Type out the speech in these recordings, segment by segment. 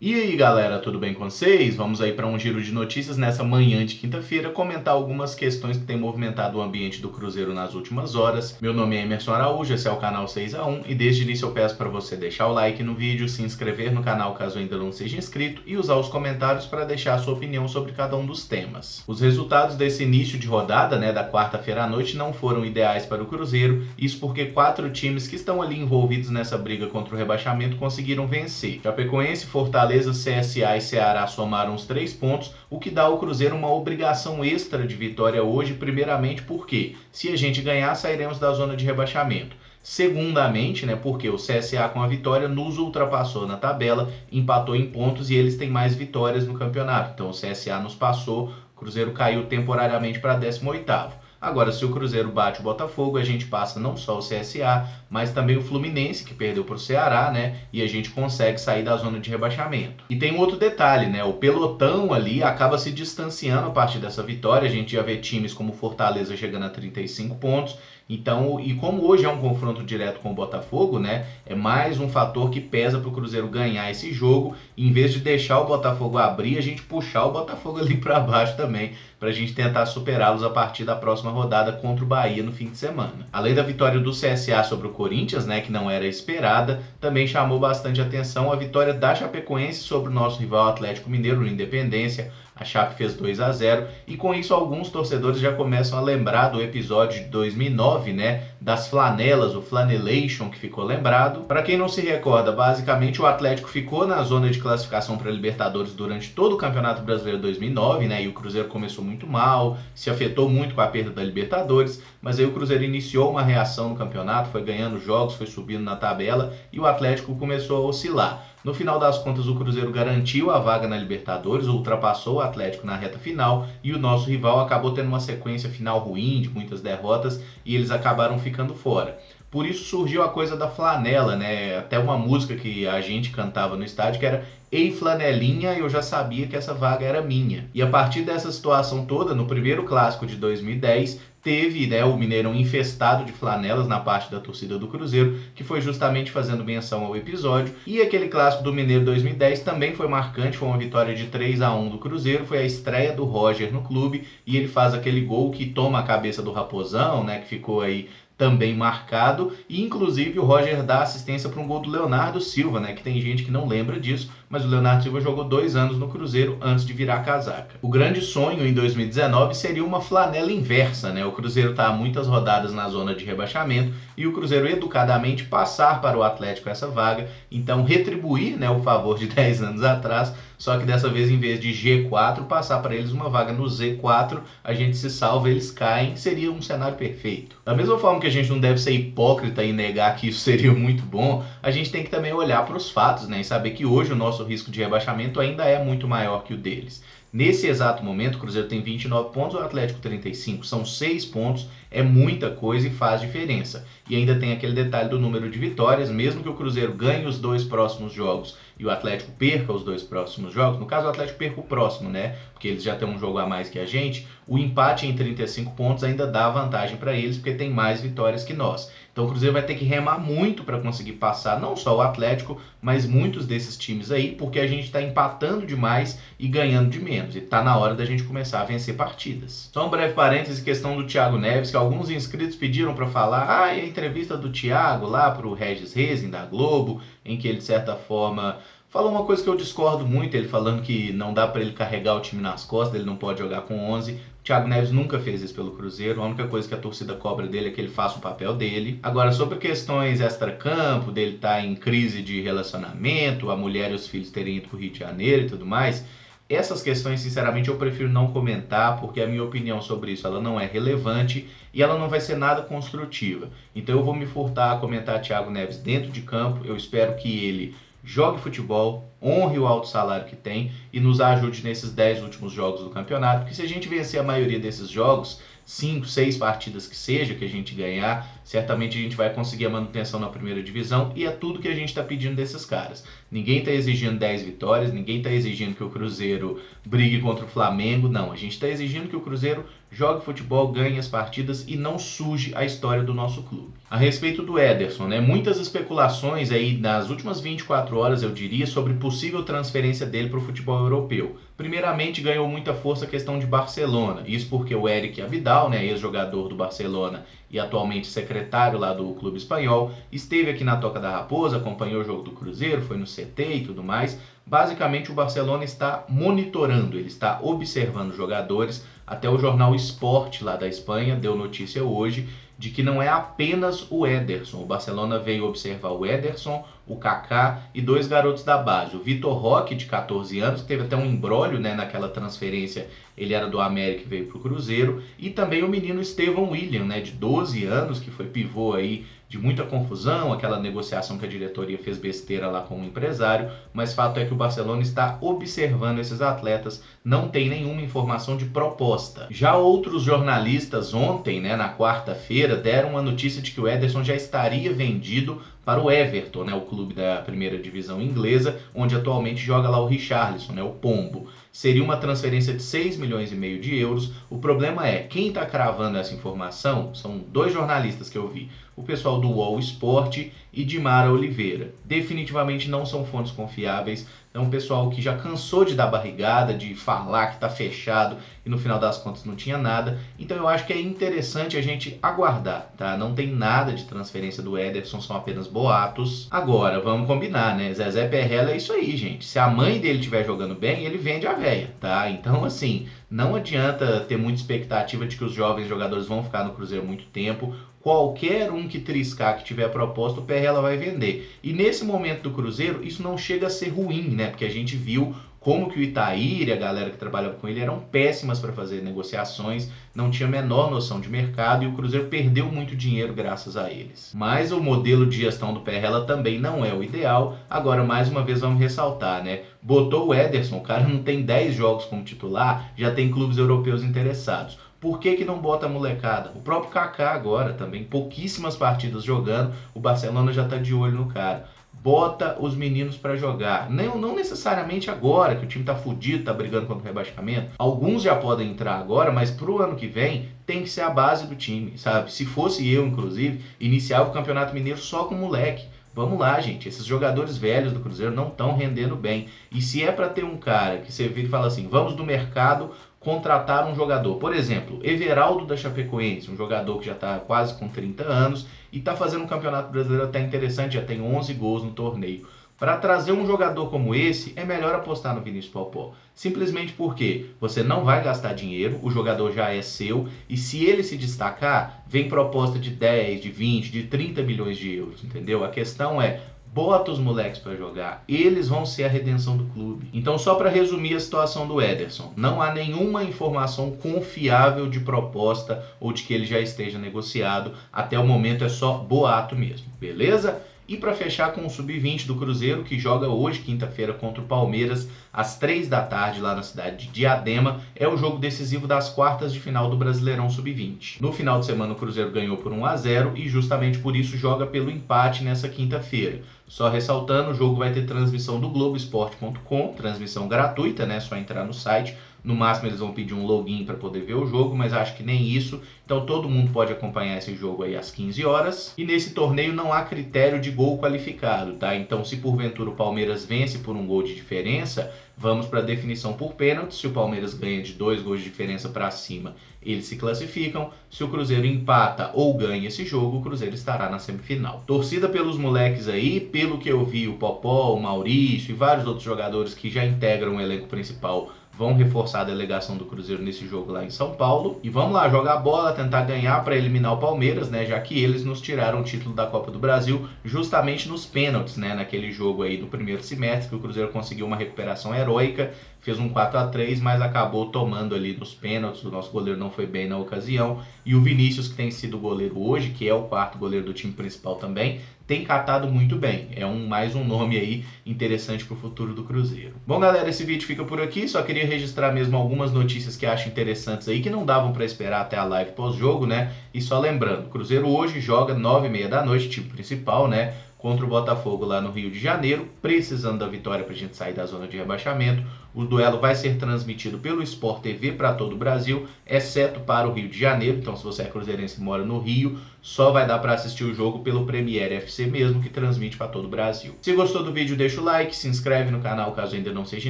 E aí galera, tudo bem com vocês? Vamos aí para um giro de notícias nessa manhã de quinta-feira, comentar algumas questões que têm movimentado o ambiente do Cruzeiro nas últimas horas. Meu nome é Emerson Araújo, esse é o canal 6x1 e desde o início eu peço para você deixar o like no vídeo, se inscrever no canal caso ainda não seja inscrito e usar os comentários para deixar a sua opinião sobre cada um dos temas. Os resultados desse início de rodada, da quarta-feira à noite, não foram ideais para o Cruzeiro, isso porque 4 times que estão ali envolvidos nessa briga contra o rebaixamento conseguiram vencer. Chapecoense, Fortaleza, CSA e Ceará somaram os 3 pontos, o que dá ao Cruzeiro uma obrigação extra de vitória hoje, primeiramente porque, se a gente ganhar, sairemos da zona de rebaixamento. Segundamente, porque o CSA com a vitória nos ultrapassou na tabela, empatou em pontos e eles têm mais vitórias no campeonato. Então o CSA nos passou, o Cruzeiro caiu temporariamente para 18º. Agora, se o Cruzeiro bate o Botafogo, a gente passa não só o CSA, mas também o Fluminense, que perdeu para o Ceará, e a gente consegue sair da zona de rebaixamento. E tem um outro detalhe, o pelotão ali acaba se distanciando a partir dessa vitória. A gente já vê times como Fortaleza chegando a 35 pontos. Então, e como hoje é um confronto direto com o Botafogo, é mais um fator que pesa para o Cruzeiro ganhar esse jogo. E em vez de deixar o Botafogo abrir, a gente puxar o Botafogo ali para baixo também, para a gente tentar superá-los a partir da próxima rodada contra o Bahia no fim de semana. Além da vitória do CSA sobre o Corinthians, que não era esperada, também chamou bastante atenção a vitória da Chapecoense sobre o nosso rival Atlético Mineiro no Independência. A Chape fez 2-0 e com isso alguns torcedores já começam a lembrar do episódio de 2009, das flanelas, o Flanelation que ficou lembrado. Para quem não se recorda, basicamente o Atlético ficou na zona de classificação para a Libertadores durante todo o Campeonato Brasileiro 2009, e o Cruzeiro começou muito mal, se afetou muito com a perda da Libertadores, mas aí o Cruzeiro iniciou uma reação no campeonato, foi ganhando jogos, foi subindo na tabela e o Atlético começou a oscilar. No final das contas, o Cruzeiro garantiu a vaga na Libertadores, ultrapassou o Atlético na reta final e o nosso rival acabou tendo uma sequência final ruim, de muitas derrotas, e eles acabaram ficando fora. Por isso surgiu a coisa da flanela, até uma música que a gente cantava no estádio que era "Ei flanelinha, eu já sabia que essa vaga era minha". E a partir dessa situação toda, no primeiro clássico de 2010, teve o Mineirão infestado de flanelas na parte da torcida do Cruzeiro, que foi justamente fazendo menção ao episódio. E aquele clássico do Mineiro 2010 também foi marcante, foi uma vitória de 3-1 do Cruzeiro, foi a estreia do Roger no clube e ele faz aquele gol que toma a cabeça do Raposão, que ficou aí também marcado, e inclusive o Roger dá assistência para um gol do Leonardo Silva, que tem gente que não lembra disso, mas o Leonardo Silva jogou 2 anos no Cruzeiro antes de virar casaca. O grande sonho em 2019 seria uma flanela inversa, O Cruzeiro está há muitas rodadas na zona de rebaixamento e o Cruzeiro educadamente passar para o Atlético essa vaga, então retribuir o favor de 10 anos atrás, só que dessa vez em vez de G4 passar para eles uma vaga no Z4, a gente se salva, eles caem, seria um cenário perfeito. Da mesma forma que a gente não deve ser hipócrita e negar que isso seria muito bom, a gente tem que também olhar para os fatos, e saber que hoje o nosso risco de rebaixamento ainda é muito maior que o deles. Nesse exato momento, o Cruzeiro tem 29 pontos, o Atlético 35, são 6 pontos, é muita coisa e faz diferença. E ainda tem aquele detalhe do número de vitórias, mesmo que o Cruzeiro ganhe os 2 próximos jogos e o Atlético perca os 2 próximos jogos, no caso o Atlético perca o próximo, porque eles já têm um jogo a mais que a gente, o empate em 35 pontos ainda dá vantagem para eles, porque tem mais vitórias que nós. Então o Cruzeiro vai ter que remar muito para conseguir passar não só o Atlético, mas muitos desses times aí, porque a gente está empatando demais e ganhando de menos. E está na hora da gente começar a vencer partidas. Só um breve parêntese, questão do Thiago Neves, que alguns inscritos pediram para falar, e a entrevista do Thiago lá para o Regis Rezende da Globo, em que ele de certa forma falou uma coisa que eu discordo muito, ele falando que não dá para ele carregar o time nas costas, ele não pode jogar com 11. O Thiago Neves nunca fez isso pelo Cruzeiro, a única coisa que a torcida cobra dele é que ele faça o papel dele. Agora, sobre questões extra-campo, dele estar em crise de relacionamento, a mulher e os filhos terem ido para o Rio de Janeiro e tudo mais, essas questões, sinceramente, eu prefiro não comentar, porque a minha opinião sobre isso ela não é relevante e ela não vai ser nada construtiva. Então eu vou me furtar a comentar Thiago Neves dentro de campo, eu espero que ele jogue futebol, honre o alto salário que tem e nos ajude nesses 10 últimos jogos do campeonato, porque se a gente vencer a maioria desses jogos, 5, 6 partidas que seja que a gente ganhar, certamente a gente vai conseguir a manutenção na primeira divisão e é tudo que a gente está pedindo desses caras. Ninguém está exigindo 10 vitórias, ninguém está exigindo que o Cruzeiro brigue contra o Flamengo, não. A gente está exigindo que o Cruzeiro jogue futebol, ganhe as partidas e não suje a história do nosso clube. A respeito do Ederson, né, muitas especulações aí nas últimas 24 horas, eu diria, sobre possível transferência dele para o futebol europeu. Primeiramente, ganhou muita força a questão de Barcelona, isso porque o Eric Abidal, né, ex-jogador do Barcelona e atualmente secretário lá do clube espanhol, esteve aqui na Toca da Raposa, acompanhou o jogo do Cruzeiro, foi no CT e tudo mais. Basicamente, o Barcelona está monitorando, ele está observando jogadores. Até o jornal Sport lá da Espanha deu notícia hoje de que não é apenas o Ederson. O Barcelona veio observar o Ederson, o Kaká e 2 garotos da base. O Vitor Roque, de 14 anos, teve até um imbróglio, né, naquela transferência. Ele era do América e veio para o Cruzeiro. E também o menino Estevão William, né, de 12 anos, que foi pivô aí de muita confusão, aquela negociação que a diretoria fez besteira lá com o empresário, mas fato é que o Barcelona está observando esses atletas, não tem nenhuma informação de proposta. Já outros jornalistas ontem, né, na quarta-feira, deram uma notícia de que o Ederson já estaria vendido para o Everton, né, o clube da primeira divisão inglesa, onde atualmente joga lá o Richarlison, né, o Pombo. Seria uma transferência de 6,5 milhões de euros. O problema é, quem está cravando essa informação são 2 jornalistas que eu vi, o pessoal do UOL Sport e Dimara Oliveira. Definitivamente não são fontes confiáveis, é um pessoal que já cansou de dar barrigada, de falar que está fechado e no final das contas não tinha nada. Então eu acho que é interessante a gente aguardar, tá? Não tem nada de transferência do Ederson, são apenas boatos. Agora, vamos combinar, né? Zezé Perrella é isso aí, gente. Se a mãe dele estiver jogando bem, ele vende a véia, tá? Então, assim, não adianta ter muita expectativa de que os jovens jogadores vão ficar no Cruzeiro muito tempo. Qualquer um que triscar, que tiver proposta, o Perrella vai vender. E nesse momento do Cruzeiro, isso não chega a ser ruim, né? Porque a gente viu como que o Itair e a galera que trabalhava com ele eram péssimas para fazer negociações, não tinha a menor noção de mercado e o Cruzeiro perdeu muito dinheiro graças a eles. Mas o modelo de gestão do Perrella também não é o ideal. Agora, mais uma vez, vamos ressaltar, né? Botou o Ederson, o cara não tem 10 jogos como titular, já tem clubes europeus interessados. Por que não bota a molecada? O próprio Kaká agora também, pouquíssimas partidas jogando, o Barcelona já está de olho no cara. Bota os meninos para jogar. Não necessariamente agora, que o time tá fudido, tá brigando contra o rebaixamento. Alguns já podem entrar agora, mas pro ano que vem tem que ser a base do time, sabe? Se fosse eu, inclusive, iniciava o Campeonato Mineiro só com moleque. Vamos lá, gente. Esses jogadores velhos do Cruzeiro não estão rendendo bem. E se é para ter um cara que você vira e fala assim, vamos do mercado contratar um jogador. Por exemplo, Everaldo da Chapecoense, um jogador que já está quase com 30 anos e está fazendo um campeonato brasileiro até interessante, já tem 11 gols no torneio. Para trazer um jogador como esse, é melhor apostar no Vinícius Popó. Simplesmente porque você não vai gastar dinheiro, o jogador já é seu, e se ele se destacar, vem proposta de 10, de 20, de 30 milhões de euros, entendeu? A questão é, bota os moleques para jogar, eles vão ser a redenção do clube. Então, só para resumir a situação do Ederson, não há nenhuma informação confiável de proposta ou de que ele já esteja negociado, até o momento é só boato mesmo, beleza? E para fechar com o Sub-20 do Cruzeiro, que joga hoje, quinta-feira, contra o Palmeiras, às 3 da tarde, lá na cidade de Diadema, é o jogo decisivo das quartas de final do Brasileirão Sub-20. No final de semana, o Cruzeiro ganhou por 1-0 e justamente por isso joga pelo empate nessa quinta-feira. Só ressaltando, o jogo vai ter transmissão do Globoesporte.com, transmissão gratuita, né? Só entrar no site. No máximo eles vão pedir um login para poder ver o jogo, mas acho que nem isso. Então todo mundo pode acompanhar esse jogo aí às 15 horas. E nesse torneio não há critério de gol qualificado, tá? Então se porventura o Palmeiras vence por um gol de diferença, vamos para a definição por pênalti. Se o Palmeiras ganha de 2 gols de diferença para cima, eles se classificam. Se o Cruzeiro empata ou ganha esse jogo, o Cruzeiro estará na semifinal. Torcida pelos moleques aí, pelo que eu vi, o Popó, o Maurício e vários outros jogadores que já integram o elenco principal vão reforçar a delegação do Cruzeiro nesse jogo lá em São Paulo. E vamos lá, jogar bola, tentar ganhar para eliminar o Palmeiras, né? Já que eles nos tiraram o título da Copa do Brasil justamente nos pênaltis, né? Naquele jogo aí do primeiro semestre, que o Cruzeiro conseguiu uma recuperação heróica, fez um 4-3, mas acabou tomando ali nos pênaltis. O nosso goleiro não foi bem na ocasião. E o Vinícius, que tem sido o goleiro hoje, que é o quarto goleiro do time principal também, tem catado muito bem. É mais um nome aí interessante para o futuro do Cruzeiro. Bom, galera, esse vídeo fica por aqui. Só queria registrar mesmo algumas notícias que acho interessantes aí, que não davam para esperar até a live pós-jogo, né? E só lembrando, o Cruzeiro hoje joga 9h30 da noite, time principal, né? contra o Botafogo lá no Rio de Janeiro, precisando da vitória para a gente sair da zona de rebaixamento. O duelo vai ser transmitido pelo Sport TV para todo o Brasil, exceto para o Rio de Janeiro. Então, se você é cruzeirense e mora no Rio, só vai dar para assistir o jogo pelo Premier FC mesmo, que transmite para todo o Brasil. Se gostou do vídeo, deixa o like, se inscreve no canal caso ainda não seja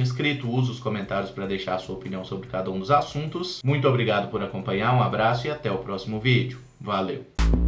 inscrito, usa os comentários para deixar a sua opinião sobre cada um dos assuntos. Muito obrigado por acompanhar, um abraço e até o próximo vídeo. Valeu!